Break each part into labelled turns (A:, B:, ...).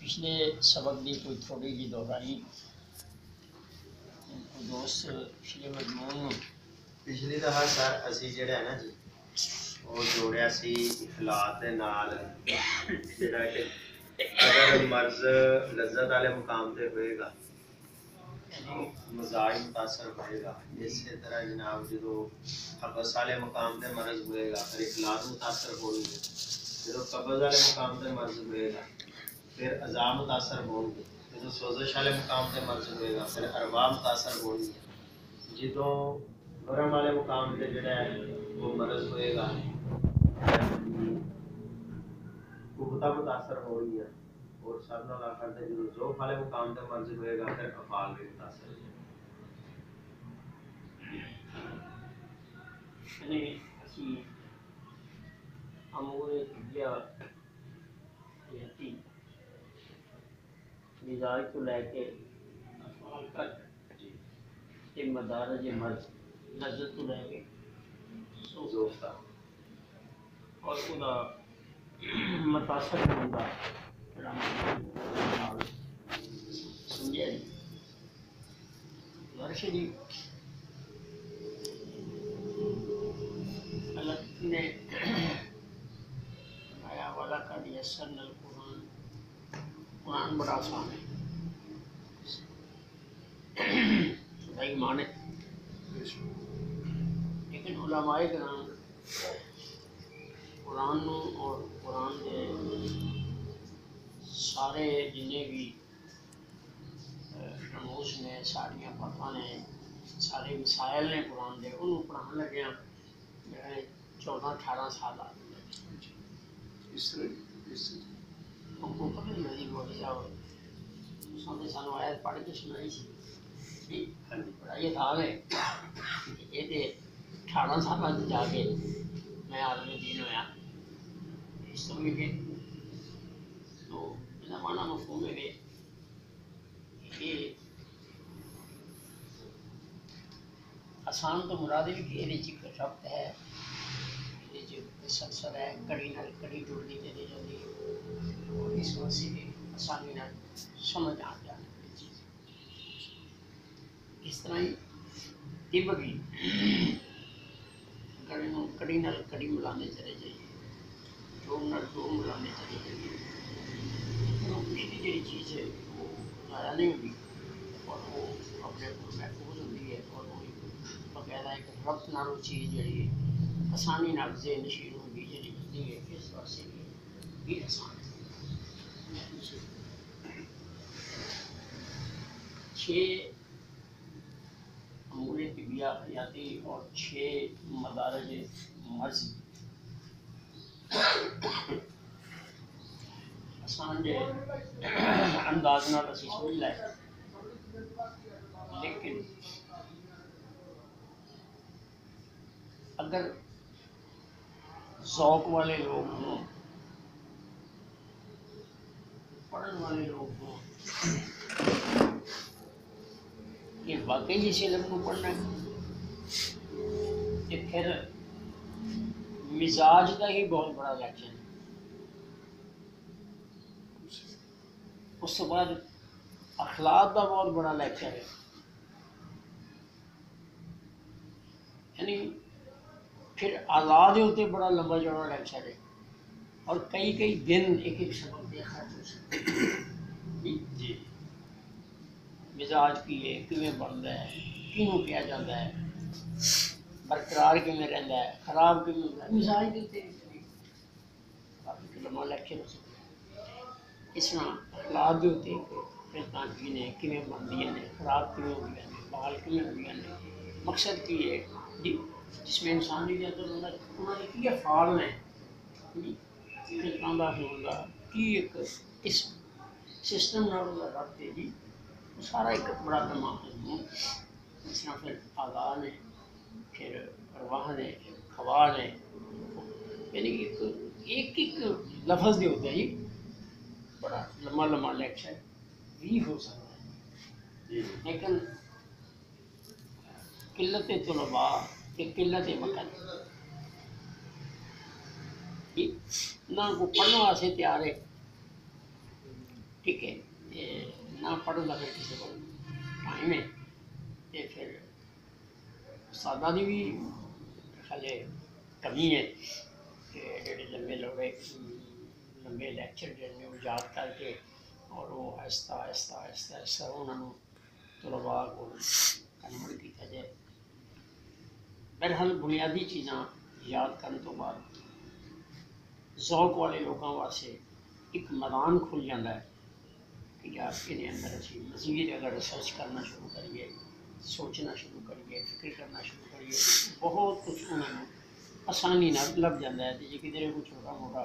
A: पिछले सबक की कोई थोड़ी जी दोहराई दोस्त पिछले मजमून
B: पिछली दफा सर असी जेड़ा है ना जी वो जोड़िया सी इखलात दे नाल जेड़ा कि अगर मर्ज लज्जत वाले मुकाम पे होएगा तो मजाज मुतासर होएगा। इसी तरह जनाब जो हबस वाले मुकाम पे मर्ज होएगा फिर इखलात मुतासर होंगे, जो कब्ज वाले मुकाम पे मर्ज होएगा फिर अज़ा मुतासर होंगे, जो सोजिश वाले मुकाम पे मर्ज होएगा फिर अरवा मुतासर होंगे, जो गरम वाले मुकाम पे जो है वो मर्ज होएगा कुबता मुतासर होगी और सब नाल आखिर ते जो जोफ वाले मुकाम पे मर्ज होएगा फिर अफाल भी मुतासर होएगा।
A: यानी असी अमूर तिबिया मिजाज को लैके अफआल तक मदारज मर्ज लज्जत को लैके
B: जोफ का
A: और उदा मुतासर होगा समझे वर्षदी अल्लाह ने आया वाला का दिया सन्नल कुरान कुरान बड़ा आसान है सही माने, लेकिन उलमाए कराम कुरान और कुरान के सारे जिन्हें भी रमूस ने सारिया फतवा ने सारे मसाइल ने कुरान के उन्होंने पढ़ाने लगे 14-18 साल आ हमको पता नहीं मेरी बोली साहब सामने सानू आयत पढ़ के सुनाई सी बड़ा ये था ये 18 साल जाके मैं आदमी दीन होया इस समय के तो मेरा माना मफहूम है कि आसान तो मुराद भी कि ये शब्द है ये सलसल है कड़ी नाल कड़ी जुड़नी चली जाती और इस वजह से आसानी नाल समझ आ जाने वाली चीज़ इस तरह ही तिब भी अगर इन कड़ी नाल कड़ी मिलाने चले जाइए डोम नाल डोम मिलाने चले जाइए तो पिछली जी चीज़ है वो ज़ाया नहीं होती और वो अपने महफूज होती है और वो बकायदा एक रब्त नाल वो चीज़ जी आसानी नाल ज़हन नशीन होगी जी होती है इस वास्ते भी आसान है। 6 अमूर तिबिया हयाती और 6 मदारज मर्ज आसान जे अंदाज नाल असीं समझ लाए, लेकिन अगर ज़ौक़ वाले लोग हों पढ़ने वाले लोग हों ये वाकई इस इल्म को पढ़ना है तो फिर मिजाज का ही बहुत बड़ा लक्षण है। उस बाद अखलाक का बहुत बड़ा लक्षण है, यानी फिर आज़ाद के उत्ते बड़ा लंबा चौड़ा लक्षण है और कई कई दिन एक एक सबक देखा हो सकता जी मिजाज की है किमें बनता है किनू किया जाता है बरकरार किमें रहता है खराब किमें होता है मिजाज के उत्ते काफ़ी लंबा लक्षण हो सकता इस तरह अखलाक के उत्ते फिर ताकि ने किमें बनदियां ने खराब किमें होंदियां ने बाल किमें होंदियां ने मकसद की है जी जिसमें इंसान नहीं जाता उन्होंने की अफाल ने फिरका होगा कि एक इस सिस्टम नाल रब्त है जी सारा एक बड़ा लम्हा है। इस तरह फिर आज़ा ने फिर अरवाह ने खवा ने यानी एक एक लफ्ज़ जो होता है जी बड़ा लम्हा लम्हा लेक्चर भी हो सकता है, लेकिन किल्लत तलबा किल्लत वक़्त ना को पढ़ने वास्ते तैयार है ठीक है, ते ना पढ़न का फिर किसी को टाइम है, तो फिर उस्तादां दी भी हाले कमी है कि जेह्ड़े लंबे लंबे लैक्चर जिहड़े ने याद करके और वो आहिस्ता आहिस्ता आहिस्ता आहिस्ता उन्होंने तलबा को कन्वर्ट किया जाए। बहरहाल बुनियादी चीज़ां याद करने तो बाद ज़ौक वाले लोगों वास्ते एक मैदान खुल जाता है कि यार ये अंदर असी मज़ीद अगर रिसर्च करना शुरू करिए, सोचना शुरू करिए, फिक्र करना शुरू करिए, बहुत कुछ उन्होंने आसानी ना लग जाता है। जो किधर कोई छोटा मोटा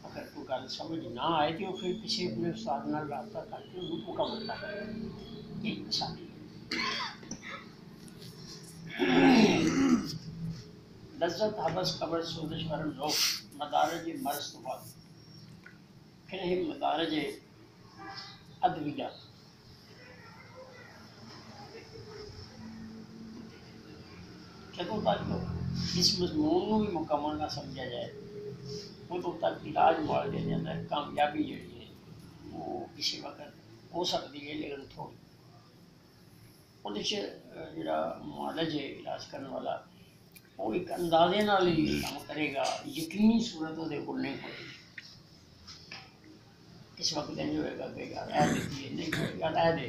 A: अगर कोई गल समझ ना आए तो फिर किसी अपने उस्ताद नाल राबता करके उन्होंने मुकम्मल कर ये आसानी है। लज्जत हबस कबर सोदिश वरम ज़ौक़ मदारज मर्ज़ तो बाद फिर है मदारज अदविया। जदों तक इस मजमून को भी मुकम्मल ना समझा जाए उदों तक इलाज मुआलजे के अंदर कामयाबी जी है वो किसी वक्त हो सकती है, लेकिन थोड़ी उहदे च जिहड़ा मुआलज है इलाज करने वाला वो एक अंदाजे नाल ही काम करेगा, यकीनी सूरत वो नहीं होगी। किस वक्त इंज होएगा कि यार ऐ देती है नहीं यार ऐ दे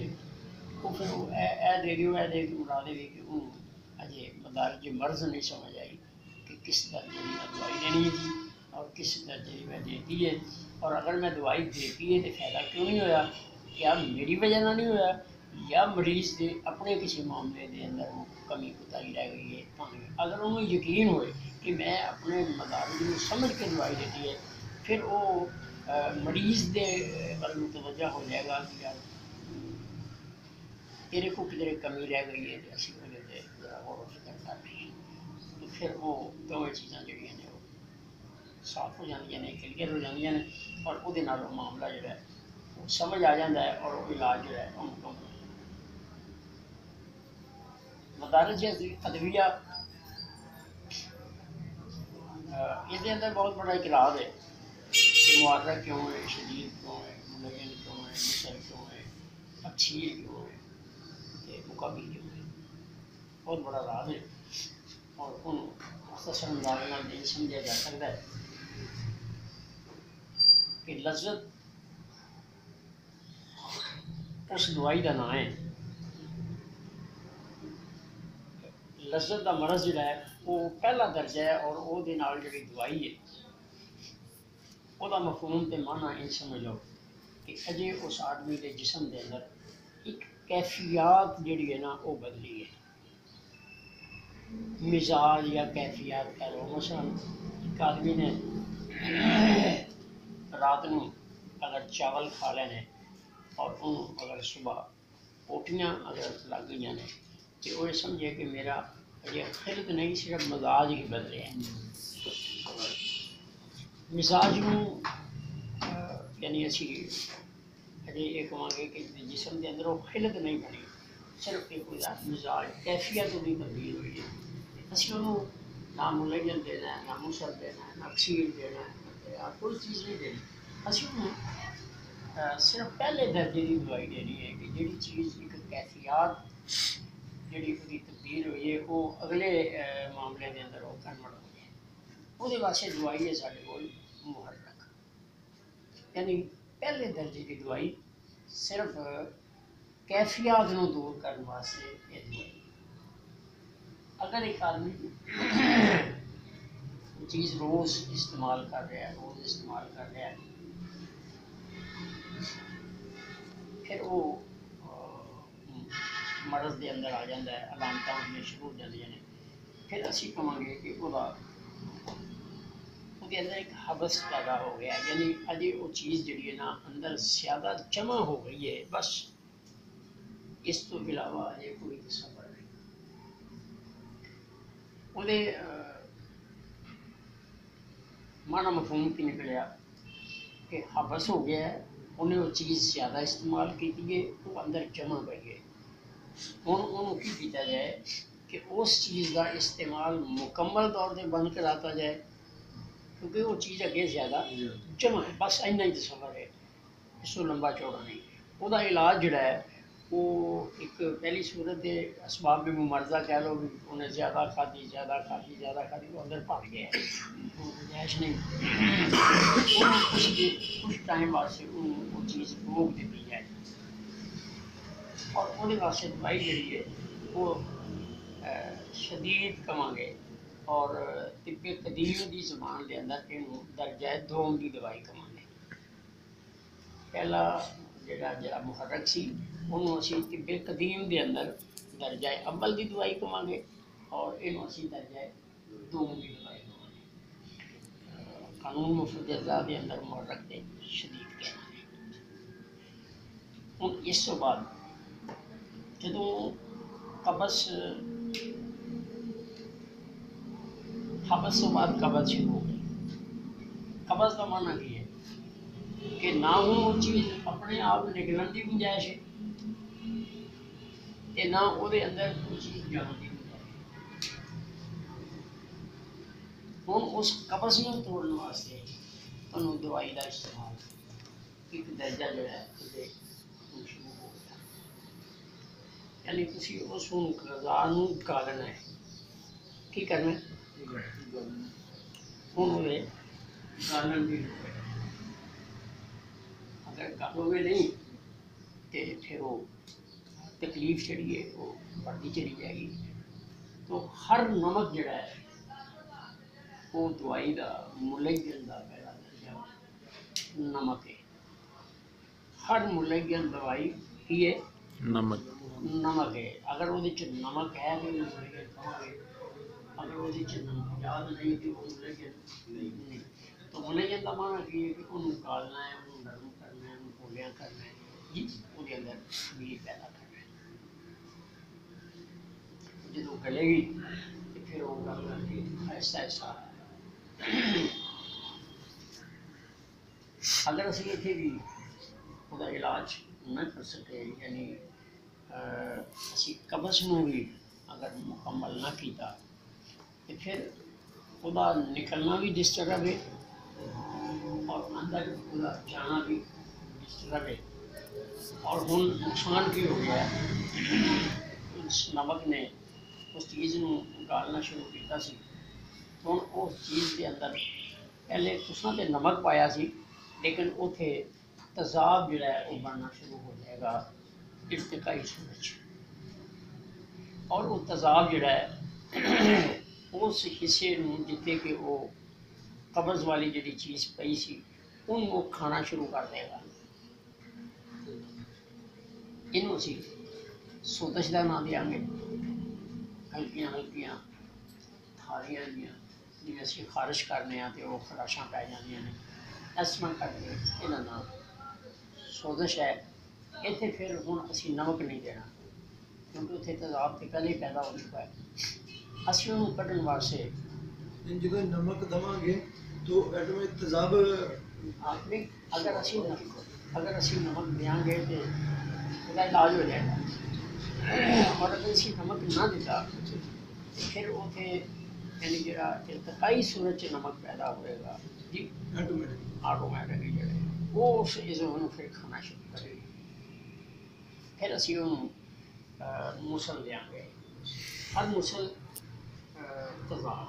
A: वो फिर वो ऐ दे दियो ऐ दे उड़ा देगी कि अजे मदारज मर्ज़ नहीं समझ आई कि किस दर्जे की दवाई देनी है जी और किस दर्जे की मैं देती है, और अगर मैं दवाई देती है तो फ़ायदा क्यों नहीं होया, क्या मेरी वजह ना नहीं होया या मरीज़ के अपने किसी मामले के अंदर वो कमी कोताही रह गई है। अगर उन्हें यकीन होए कि मैं अपने मदारज को समझ के दवाई देती है फिर वो मरीज़ के वल मुतवज्जा हो जाएगा कि यार तेरे को किधरे कमी रह गई है तो असी जरा गौर फिक्र कर रहे हैं, तो फिर वो दोवें चीज़ां जिहड़ियां ने वो साफ हो जांदियां ने, क्लीयर हो जांदियां ने और उहदे नाल वो मामला जिहड़ा है वो समझ आ जाता है और वो इलाज जिहड़ा है वो मुकम्मल। मदारज अदविया इसके अंदर बहुत बड़ा एक राज है कि मुआर्रा क्यों है, शदीद क्यों है, मुलय्यन क्यों है, मुसर क्यों है, अच्छी क्यों है, मुकाबिल क्यों है, बहुत बड़ा राज है। और उन मुख्तसर अंदाज नाल नहीं समझा जा सकता है कि लज्जत उस दवाई का नाम है। लज्जत का मरज़ जिहड़ा है वो पहला दर्जा है और उहदे नाल जिहड़ी दवाई है वह मफहूम तो माना इंज समझ लो कि अजे उस आदमी के जिसम के अंदर एक कैफियत जिहड़ी है ना वो बदली है, मिजाज या कैफियत कह लो। मसलन एक आदमी ने रात को अगर चावल खा लेने और उन्होंने अगर सुबह पोटियाँ अगर लग गई ने तो वो समझे कि मेरा अजे खिलत नहीं सिर्फ मिजाज ही बदले हैं। मिजाज को यानी असी अजे ये कहेंगे कि जिसम के अंदर वो खिलत नहीं बनी, सिर्फ एक मिजाज कैफियत भी तब्दील हुई है। असी उन्होंने ना मुलय्यन देना है, ना मुसर देना है, ना खीर देना है, कोई चीज़ नहीं देनी। असी उन्होंने सिर्फ पहले दर्जे की दवाई देनी है कि जी चीज़ एक कैफियत जी तब्दील हुई है वो अगले मामले के अंदर वो कन्वर्ट हो जाए। वो वास्ते दवाई है साढ़े को मुहर्रक, यानी पहले दर्जे की दवाई सिर्फ कैफियत को दूर करने वास्ते ये दवाई। अगर एक आदमी चीज़ रोज़ इस्तेमाल कर रहा है, रोज़ इस्तेमाल कर रहा है, फिर वो मर्ज़ के अंदर आ जाता है, अलामत होनी शुरू हो जाती हैं। फिर असी कहेंगे कि उसके अंदर एक हबस पैदा हो गया, यानी अजे वो चीज़ जी है ना अंदर ज़्यादा जमा हो गई है, बस इस तो इलावा अजे कोई तसव्वुर नहीं। उहदे माना मफहूम की निकलिया कि हबस हो गया है, उन्हें वो चीज़ ज़्यादा इस्तेमाल की है, वो अंदर जमा गई है। हुण उन्होंने की किया जाए कि उस चीज़ का इस्तेमाल मुकम्मल तौर पर बंद कराता जाए, क्योंकि वो चीज़ अगे ज़्यादा जमा है, बस इन्ना ही तसव्वुर है। इस तो लंबा चौड़ा नहीं। ਉਹਦਾ इलाज ਜਿਹੜਾ है वो एक पहली सूरत के असबाब में मुमरजा कह लो भी उन्हें ज़्यादा खाधी वो अंदर भर गया है, गुंजाइश नहीं। कुछ टाइम वास्ते वो चीज़ रोक दी जाए और वो वास्ते दवाई जी है वो शदीद कमांगे और तिब्बे कदीम की जबान के अंदर इनू दर्जा दोम की दवाई कमांगे। पहला जरा मुहर्रक सी उन्होंने असी तिब्बे कदीम के अंदर दर्जा अव्वल की दवाई कमांगे और इनू असी दर्जा दोम की दवाई कमांगे। कानून मुफरदा के अंदर मुहर्रक के शदीद कहना हूँ। इस तो बाद जो कबस हबस तो बाद कबज शुरू हो गई। कबज का माना की है कि ना वो चीज़ अपने आप निकलने की गुंजाइश है ते ना उसके अंदर कोई चीज़ जाने की गुंजाइश है। हुण उस कबज में तोड़ने वास्ते तुहानूं दवाई का इस्तेमाल एक दर्जा जो है शुरू हो गया, यानी तुसीं उस गज़ा नूं गालना है। की करना है? हुण उहदे गालन की लोड़ है। अगर गालोगे नहीं तो फिर वो तकलीफ जी है वो बढ़ती चली जाएगी। तो हर नमक जड़ा है वो दवाई का मुलयन का पहला दर्जा नमक है। हर मुलयन दवाई की है? नमक है। अगर वो नमक है तो मुलयन कहोगे, अगर वो नमक याद नहीं तो वो मुलयन नहीं। तो मुलयन का माना की है कि उन्होंने गालना है, उन्होंने नरम करना है, उन्होंने गोलियाँ करना है जी, वो अंदर तब्दीली पैदा करना है। जो गलेगी तो फिर वो गल करके ऐसा ऐसा अगर असी इतने भी उसका इलाज न कर सके, यानी असी कबज में भी अगर मुकम्मल न किया तो फिर उसका निकलना भी डिस्टर्ब है और अंदर उसका जाना भी डिस्टर्ब है। और हुण नुकसान की हो गया है, उस नमक ने उस चीज़ को गालना शुरू किया सी। हुण उस चीज़ के अंदर पहले तुसां ते नमक पाया सी, लेकिन उथे तजाब जो है वो बनना शुरू हो जाएगा इर्तिकाई सूरज। और वो तजाब जो है उस हिस्से में जिथे कि वो कब्ज़ वाली जी चीज़ पई सी उनको खाना शुरू कर देगा। इनू असी सोतश का नाम देंगे। हल्कियां हल्कियां थालियां जिवें असीं खारिश करने तो वो खराशां पै जांदियां ने, इस तरह करके इन्हां नाम सोतश है। इत्थे फिर हुण असीं नमक नहीं देना क्योंकि उत्थे तेज़ाब तो पहले ही पैदा हो चुका है। असीं उन्होंने कढ़न वास्ते
C: जो नमक देवांगे तो एटम तेजाब
A: नहीं, अगर असीं नमक देंगे तो उसका इलाज हो जाएगा। और अगर असीं नमक ना दिता तो फिर उसे यानी जरा इर्तिकाई सूरत च नमक पैदा होएगा जी ऑटोमैटिक जो वो उस इज़म फिर खाना शुरू करेगी। फिर असीं उन्होंने मुसल देंगे। हर मुसल तेज़ाब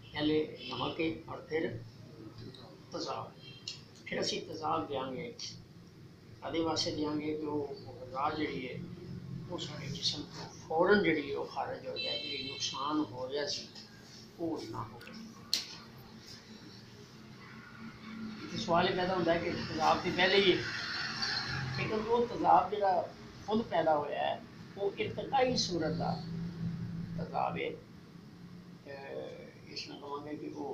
A: पहले नमक है और फिर तेज़ाब। फिर असीं तेज़ाब देंगे अदे वास्ते देंगे कि वो गज़ा जी है वो सारे जिसम को फौरन जी वो खारिज हो जाए, जी नुकसान हो गया सी वो ना हो। तो सवाल पैदा होता है कि तेज़ाब तो पहले ही है, लेकिन वो तेज़ाब जो खुद पैदा होया है वो इर्तिकाई सूरत का तेज़ाब है। इसमें कहेंगे कि वो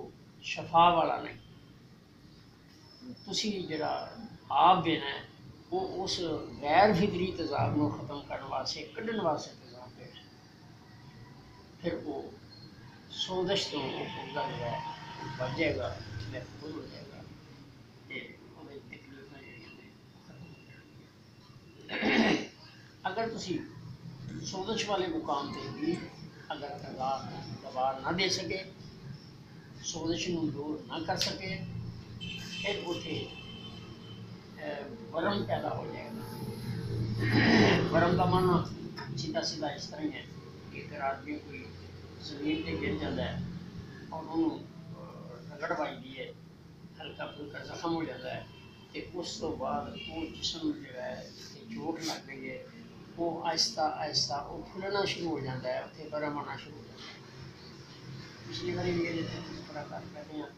A: शफा वाला नहीं। तुसी जरा आप देना है वो उस गैर फितरी तेज़ाब को ख़त्म करने वास्ते कढ़न वास्ते तेज़ाब देना। फिर वो सोजश तो वो पूरा जो है बच जाएगा, महफूज हो जाएगा। अगर तुसी सोजश वाले मुकाम पर भी अगर दवा ना दे सके, सोजश को दूर ना कर सके, फिर उसे वरम पैदा हो जाएगा। वरम का माना सीधा सीधा इस तरह ही है कि अगर आदमी कोई जमीन पर गिर जाता है और उन्होंने रगड़ पाई है, हल्का फुल्का जख्म हो जाता है, तो उस तो बाद वो जिसम जो है चोट लग गई है, वो आहिस्ता आहिस्ता वो फुलना शुरू हो जाता है, उत्थे वरम आना शुरू हो जाता है। पिछली बारी भी ये थोड़ा कर रहे हैं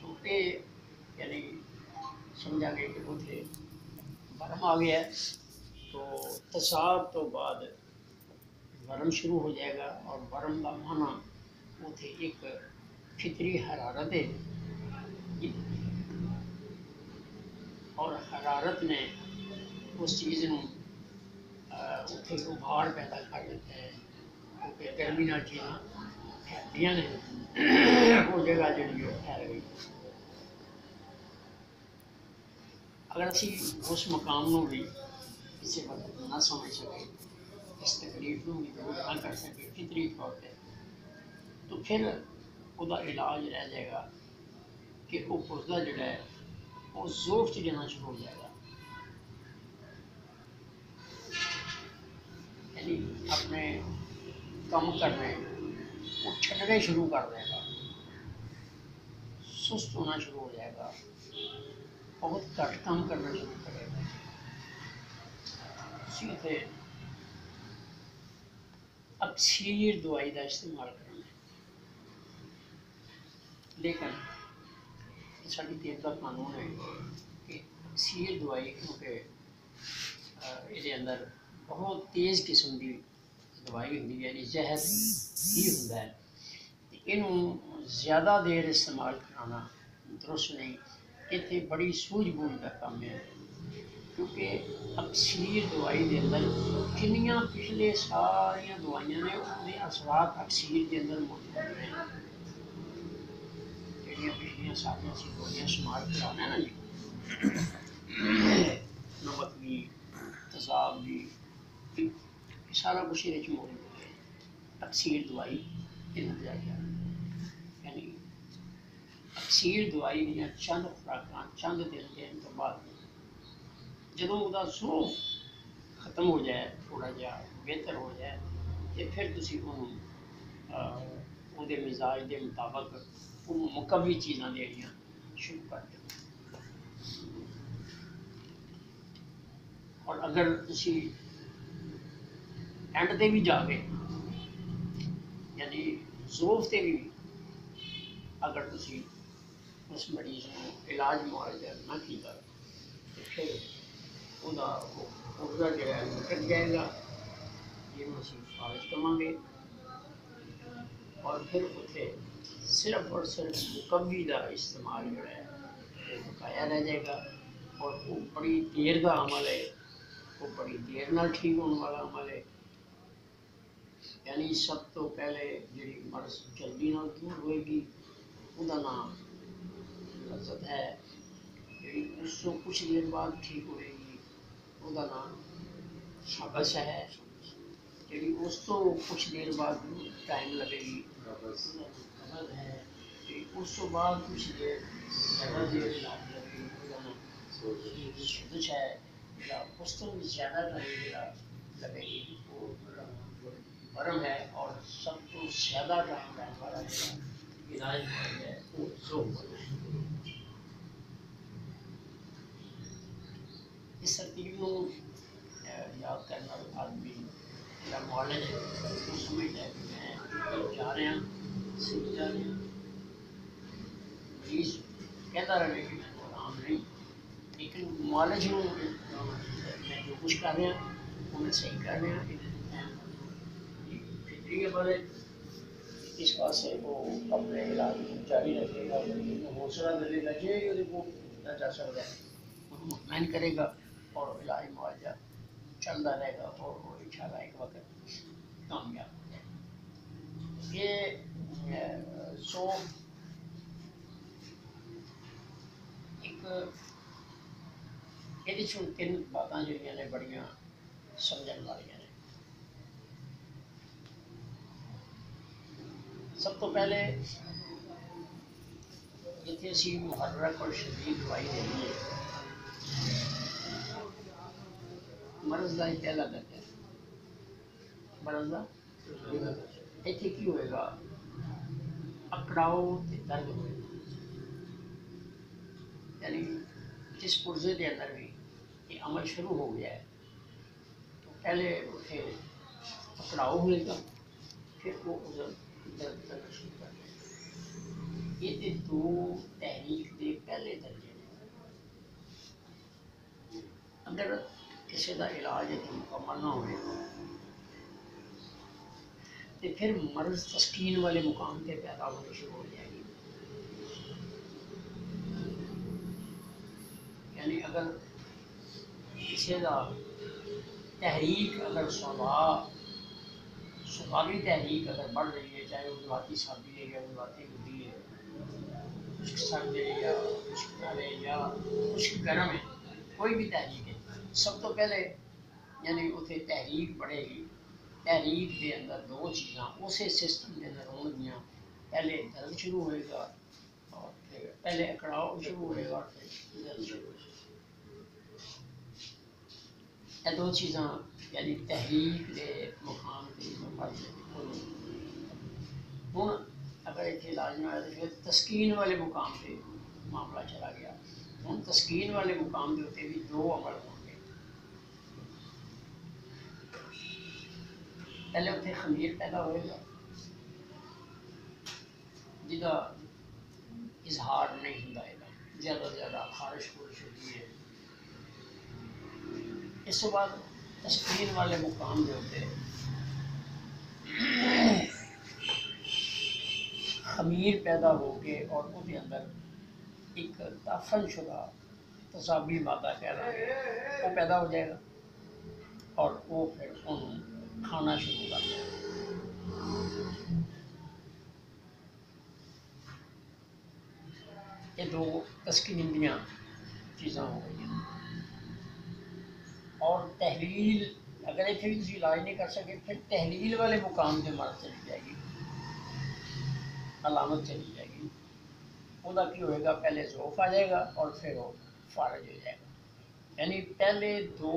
A: तो ये यानी समझा गया कि उत्थे वरम आ गया है, तो तसाब तो बाद वरम शुरू हो जाएगा। और वरम का माना उथे एक फितरी हरारत है, और हरारत ने उस चीज़ में उथे उभार पैदा कर देता है, क्योंकि गर्मी ना चीज़ां फैलदियां ने, वो जगह जी फैल गई। अगर असी उस मकाम को भी किसी वक्त ना समझ सके, इस तकलीफ को भी दूर ना कर सके फितरी तौर पर, तो फिर उसका इलाज रह जाएगा कि वो पुरजा जोड़ा है वो जोफ च जाना शुरू हो जाएगा, यानी अपने काम करने वो छड़ने शुरू कर देगा, सुस्त होना शुरू हो जाएगा, बहुत घट काम करना शुरू करेगा। सीधे अक्सीर दवाई का इस्तेमाल करना, लेकिन साड़ी देर का कानून है कि अक्सीर दवाई क्योंकि ये अंदर बहुत तेज़ किस्म की दवाई होंगी है, जहर ही होंगे है, इनू ज़्यादा देर इस्तेमाल कराना दुरुस्त नहीं। इतने बड़ी सूझबूझ का काम है, क्योंकि अक्सीर दवाई के अंदर जिन्नियां पिछले सारिया दवाइयां ने उनके असरात अक्सीर के अंदर मौजूद हैं। ਜਿਹੜੀਆਂ ਪਿਛਲੀਆਂ ਸਾਰੀਆਂ ਅਸੀਂ ਦਵਾਈਆਂ ਇਸਤੇਮਾਲ ਕਰਾਉਣਾ ਨਾ ਜੀ, ਨਮਕ ਵੀ, ਤੇਜ਼ਾਬ ਵੀ, ਇਹ ਸਾਰਾ ਕੁਛ ਇਹਦੇ 'ਚ ਮੌਜੂਦ ਹੈ। ਅਕਸੀਰ ਦਵਾਈ ਇਹ ਨਤੀਜਾ, यानी अक्सीर दवाई ਦੀਆਂ ਚੰਦ ਖੁਰਾਕਾਂ ਚੰਦ ਦਿਨ ਦੇਣ ਤੋਂ ਬਾਅਦ ਜਦੋਂ ਉਹਦਾ ਜ਼ੋਰ ਖਤਮ ਹੋ ਜਾਏ, ਥੋੜਾ ਜਿਹਾ ਬਿਹਤਰ ਹੋ ਜਾਏ, ਤੇ ਫਿਰ ਤੁਸੀਂ ਉਹਨੂੰ ਉਹਦੇ ਮਿਜ਼ਾਜ ਦੇ ਮੁਤਾਬਕ ਉਹ ਮੁਕੱਵੀ ਚੀਜ਼ਾਂ ਦੇਣੀਆਂ ਸ਼ੁਰੂ ਕਰ ਦਿਓ। और अगर तुसी एंड ते भी जाके यानी जोफ ते भी अगर तुसी उस मरीज को इलाज मुआवजा ना किया तो फिर उसका उसका जो है कट जाएगा, ये असी फारिज करेंगे, और फिर उसे सिर्फ और सिर्फ मुकम्मी का इस्तेमाल जो है बकाया रह जाएगा। और वो बड़ी देर का अमल है, वो बड़ी देर नाल ठीक होने वाला अमल है। यानी सब तो पहले जी मर्ज जल्दी नाल दूर होएगी, उसका नाम लज्जत है। जी उसको कुछ देर बाद ठीक होएगी, उसका नाम शबस है। जी उस तो कुछ देर बाद टाइम लगेगी, कबज है। उस तो बाद कुछ देर ज़्यादा देर लगेगी, उसका नाम शुदश है। उस तो ज़्यादा टाइम जरा लगेगी वो वरम है। और सब तो ज़्यादा टाइम रहने वाला इलाज है वो ज़ोफ है। इस तरतीब को याद करने वाला आदमी मेरा नॉलेज है, वो समझता है कि मैं जा रहा सीख जा रहा मरीज कहता रहे कि मैं आराम नहीं, लेकिन नॉलेज में मैं जो कुछ कर रहा वो मैं सही कर रहा। फिक्री के बारे इस बात से वो अपने इलाज जारी रखेगा, हौसला मिलेगा जो वो जा सकता है मुतमैन करेगा और इलाज मुआवजा चलता रहेगा और वो इंशाल्लाह एक वक्त कामयाब हो जाए। ये सो एक ये तीन बातें जो ने बड़िया समझने वाली ने। सब तो पहले जिथे असी मुहर्रक और शदीद दवाई देनी है, मरज़ का ही पहला दर्जा है। मरज़ का इत्थे की होएगा, अकड़ाओ ते दर्द होएगा। यानी जिस पुर्जे के अंदर भी ये अमल शुरू हो गया है तो पहले उसे अकड़ाओ होएगा, फिर वो उधर दर्द करना शुरू कर देगा। ये ते दो तहरीक के पहले दर्जे ने। अगर किसी का इलाज मुकम्मल ना होएगा तो फिर मर्ज तस्कीन वाले मुकाम पे पैदा होने शुरू हो जाएगी। यानी अगर किसी का तहरीक अगर स्वाभाविक तहरीक अगर बढ़ रही है, चाहे वो ज़ाती शादी है या ज़ाती बुद्धि है, कुछ सर्द है या कुछ है या कुछ गर्म है, कोई भी तहरीक है, सब तो पहले यानी उसे तहरीक बढ़ेगी। तहरीक के अंदर दो चीज़ा उस सिस्टम के अंदर होंगियां, पहले दर्द शुरू होएगा और फिर पहले अकड़ाव शुरू होएगा और फिर दर्द शुरू होएगा। ये दो चीज़ा यानी तहरीक के मुकाम के फर्क हूँ। अगर इतने इलाज में आया तो फिर तस्कीन वाले मुकाम पे मामला चला गया। हूँ तस्कीन वाले मुकाम के उत्ते भी दो अमल होंगे। पहले उत्थे खमीर पैदा होएगा जिदा इजहार नहीं होता है, ज़्यादा से ज़्यादा खारिश खुरिश होती है। इस बाद तस्कीन वाले मुकाम के उत्ते खमीर पैदा होके और उसके अंदर एक दफन शुदा तसाबी मादा कह रहा है वो पैदा हो जाएगा और वो फिर उन्होंने खाना शुरू कर दिया। ये दो तस्कीन दियाँ चीज़ा हो गई। और तहलील अगर इतने भी इलाज नहीं कर सके फिर तहलील वाले मुकाम से मर्ज चली जाएगी, अलामत चली जाएगी। उसका की होएगा, पहले ज़ौफ़ आ जाएगा और फिर वो फारज हो जाएगा। यानी पहले दो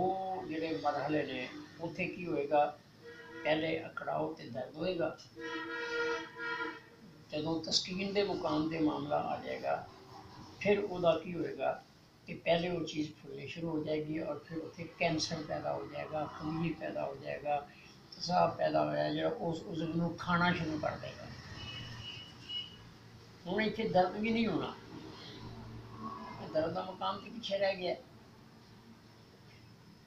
A: जिहड़े मरहले ने उत्थे की होएगा, पहले अकड़ाओ ते दर्द होएगा, जदों तस्कीन के मुकाम से मामला आ जाएगा फिर उसका की होएगा कि पहले वो चीज़ फुलनी शुरू हो जाएगी और फिर उत्थे कैंसर पैदा हो जाएगा, खमीर पैदा हो जाएगा, तसाब पैदा हो जाएगा जो उस उज़्व नूं खाना शुरू कर देगा। हूँ इतने दर्द भी नहीं होना, दर्द का मुकाम तो पीछे रह गया।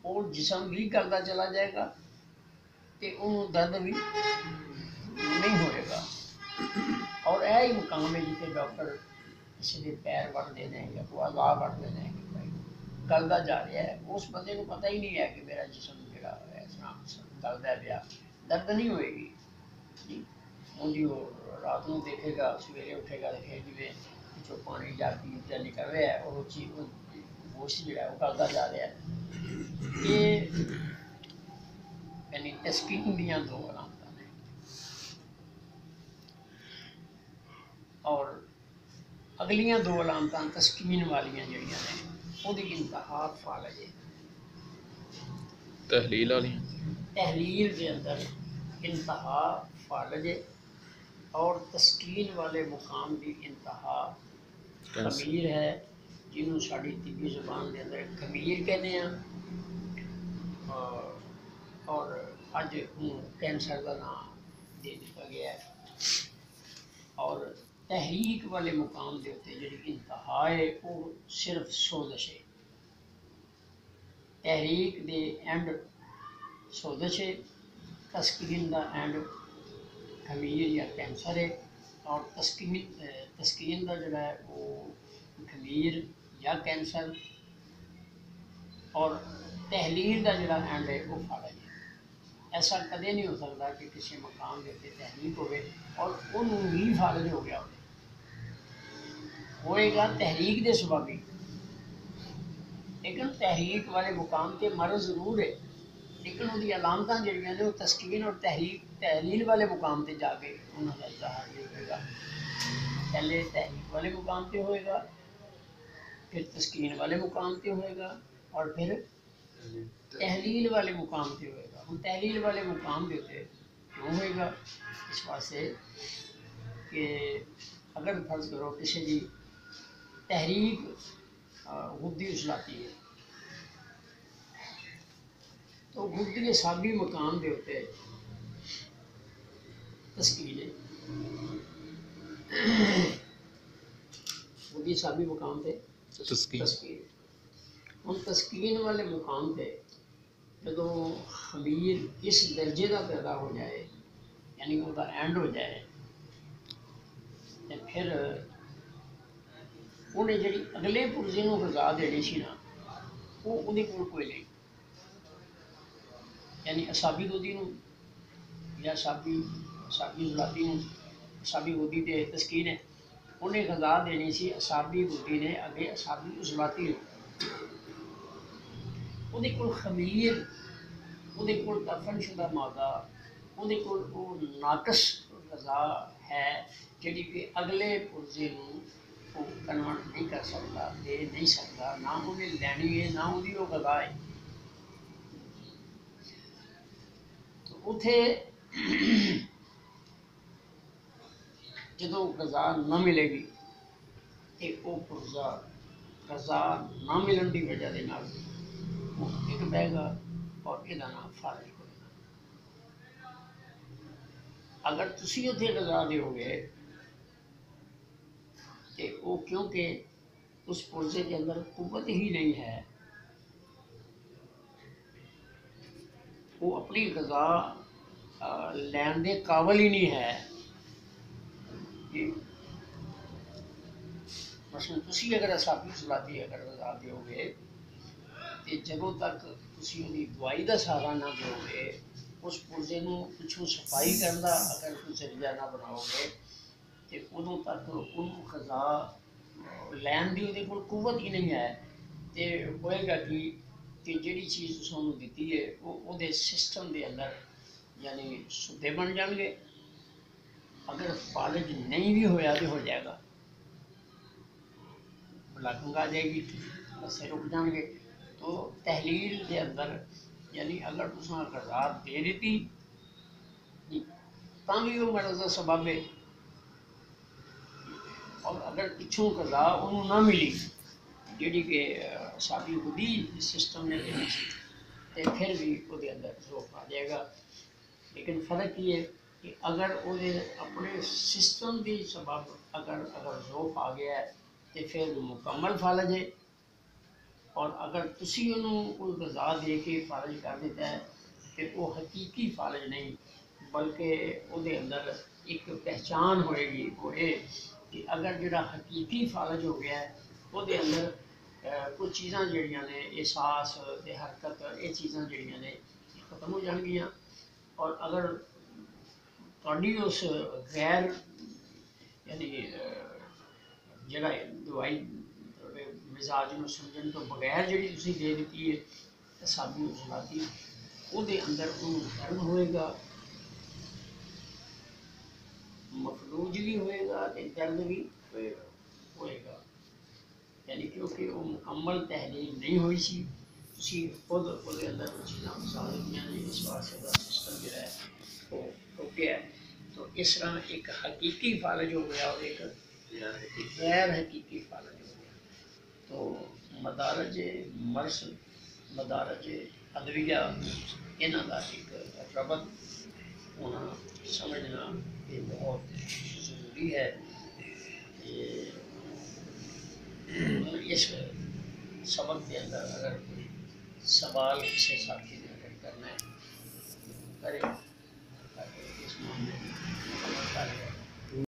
A: और जिसम भी करता चला जाएगा तो उन्होंने दर्द भी नहीं होएगा। और यही मुकाम है जिसे डॉक्टर किसी के पैर वड़ देने या कोई अज़ा वड़ देने कि भाई गलदा जा रहा है, उस बंदे को पता ही नहीं है कि मेरा जिसम जो गलदा है या दर्द नहीं होएगी जी। हूँ जी वो रात को देखेगा, सवेरे उठेगा तो फिर जिमें पिछों पानी जा पी निकल रहा है और वो चीज गोश्त जो है वो गलदा जा रहा है। ये यानी तस्कीन दियाँ दो अलामत ने। और अगलियां दो अलामत तस्कीन वालियां जड़ियां ने उहदी इंतहा फालज है।
D: तहलील वाली
A: तहलील के अंदर इंतहा फालज है और तस्कीन वाले मुकाम की इंतहा खमीर है, जिन्हों साड़ी तिब्बी ज़बान के अंदर खमीर कहते हैं। और अज हूँ कैंसर का नाम दे दिता गया है। और तहरीक वाले मुकाम के उत्ते जी इंतहा है वो सिर्फ सोजिश है। तहरीक दे एंड सोजिश है, तस्कीन का एंड खमीर या कैंसर है। और तस्कीन का जोड़ा है वो खमीर या कैंसर, और तहलील का जोड़ा एंड है वो फालज है। ऐसा कदे नहीं हो सकता कि किसी मकाम के उत्ते तहरीक होवे और उन्होंने ही फालज हो गया होएगा तहरीक के सबबी। लेकिन तहरीक वाले मुकाम के मर्ज जरूर है, लेकिन उसकी अलामत जड़ियाँ ने तस्कीन और तहलील वाले मुकाम पर जाके उन्होंने इज़हार नहीं होएगा। पहले तहरीक वाले मुकाम पर होएगा, फिर तस्कीन वाले मुकाम पर होएगा और फिर तहलील वाले मुकाम पे होएगा। हम तहलील वाले मुकाम पे होते क्यों होएगा? इस वास्ते कि अगर फर्ज करो किसी की तहरीक गुद्दी उछलाती है तो गुद्दी के साबी मुकाम के होते तस्कीन है, गुद्दी साबी मुकाम पे तस्कीन। हम तस्कीन वाले मुकाम पे जो खमीर इस दर्जे का पैदा हो जाए यानी कि उसका एंड हो जाए तो फिर उन्हें जी अगले पुरजे को गजा देनी सी ना वो उन्हें कोई नहीं, यानी असाबी गोदी या साबी जुलाती असाबी गोदी ते तस्कीन है उन्हें गजा देनी सी असाबी गोदी ने अगे असाबी जुलाती ਉਹਦੇ ਕੋਲ ਖਮੀਰ, ਉਹਦੇ ਕੋਲ ਦਫਨਸ਼ੁਦਾ ਮਾਦਾ, ਉਹਦੇ ਕੋਲ ਉਹ ਨਾਕਸ ਗਜ਼ਾ ਹੈ ਜਿਹੜੀ ਕਿ ਅਗਲੇ ਪੁਰਜ਼ੇ ਨੂੰ ਉਹ ਕਨਵਰਟ ਨਹੀਂ ਕਰ ਸਕਦਾ, ਦੇ ਨਹੀਂ ਸਕਦਾ, ਨਾ ਉਹਨੇ ਲੈਣੀ ਹੈ ਨਾ ਉਹਦੀ ਉਹ ਗਜ਼ਾ ਹੈ। ਉੱਥੇ ਜਦੋਂ ਗਜ਼ਾ ਨਾ ਮਿਲੇਗੀ ਤੇ ਉਹ ਪੁਰਜ਼ਾ ਗਜ਼ਾ ਨਾ ਮਿਲਣ ਦੀ ਵਜ੍ਹਾ ਦੇ ਨਾਲ एक बहेगा और ਇਹਦਾ ਨਾਮ ਫਾਰਜ ਹੋਏਗਾ। अगर ਤੁਸੀਂ ਉੱਥੇ ਗਜ਼ਾ ਦਿਓਗੇ ਤੇ ਉਹ क्योंकि उस पुर्जे के अंदर कुव्वत ही नहीं है, वो अपनी गज़ा लैन दे काबिल ही नहीं है। मसलन ਤੁਸੀਂ अगर असाबी सलाती अगर गज़ा दिओगे ਤੇ ਜਦੋਂ ਤੱਕ ਤੁਸੀਂ ਉਹਦੀ ਦਵਾਈ ਦਾ ਸਹਾਰਾ ਨਾ ਦਿਓਗੇ, ਉਸ ਪੁਰਜ਼ੇ ਨੂੰ ਪਿੱਛੋਂ ਸਫਾਈ ਕਰਨ ਦਾ ਅਗਰ ਤੁਸੀਂ ਜ਼ਰੀਆ ਨਾ ਬਣਾਓਗੇ ਤੇ ਉਦੋਂ ਤੱਕ ਉਹਨੂੰ ਖਜ਼ਾ ਲੈਣ ਦੀ ਉਹਦੇ ਕੋਲ ਕੁਵਤ ਹੀ ਨਹੀਂ ਹੈ। ਤੇ ਹੋਏਗਾ ਕਿ ਜਿਹੜੀ ਚੀਜ਼ ਤੁਸੀਂ ਉਹਨੂੰ ਦਿੱਤੀ ਹੈ ਉਹ ਉਹਦੇ ਸਿਸਟਮ ਦੇ ਅੰਦਰ यानी सुते बन जाएंगे। अगर फालिज नहीं भी होया तो हो जाएगा, ब्लॉकिंग आ जाएगी, बसें रुक जाएंगे। तो तहलील के अंदर यानी अगर तुम गज़ा दे दी तो भी वो मर्ज़ का सबब है, और अगर पिछों गज़ा उन्होंने ना मिली जी कि साडी खुदी सिस्टम ने देनी सी तो फिर भी वो अंदर ज़ोफ आ जाएगा। लेकिन फ़र्क ये है कि अगर वो अपने सिस्टम की सबब अगर ज़ोफ आ गया है तो फिर मुकम्मल फालज है, और अगर तुसी उन्होंने कोई गज़ा दे के फालज कर देता है तो वो हकीकी फालज नहीं, बल्कि वो अंदर एक पहचान होएगी। वो ये कि अगर जो हकीकी फालज हो गया है वो अंदर कुछ चीज़ां जड़ियां ने एहसास ते हरकत ये चीज़ां जड़ियां ने खत्म हो जाएंगियां। और अगर तुहाडी उस गैर यानी जरा दवाई मिजाज में समझने तो बगैर जी तुसीं दे दी है साबी उजलाती वो अंदर दर्द होएगा, मफलूज भी होएगा तो दर्द भी होएगा। यानी क्योंकि वो मुकम्मल तहलील नहीं हुई सी, तुसी खुद वो अंदर चीज़ां फसा दियां ने, इस वास्ते का सिस्टम जो है वो रुक गया है। तो इस तरह एक हकीकी फालज हो गया और एक गैर हकीकी फालज हो गया। तो मदारज मर्स मदारज अदविया इन्हां दा एक रबत होना समझना ये बहुत ज़रूरी है। इस सबक के अंदर अगर कोई सवाल किसी साथी ने अगर करना है करे।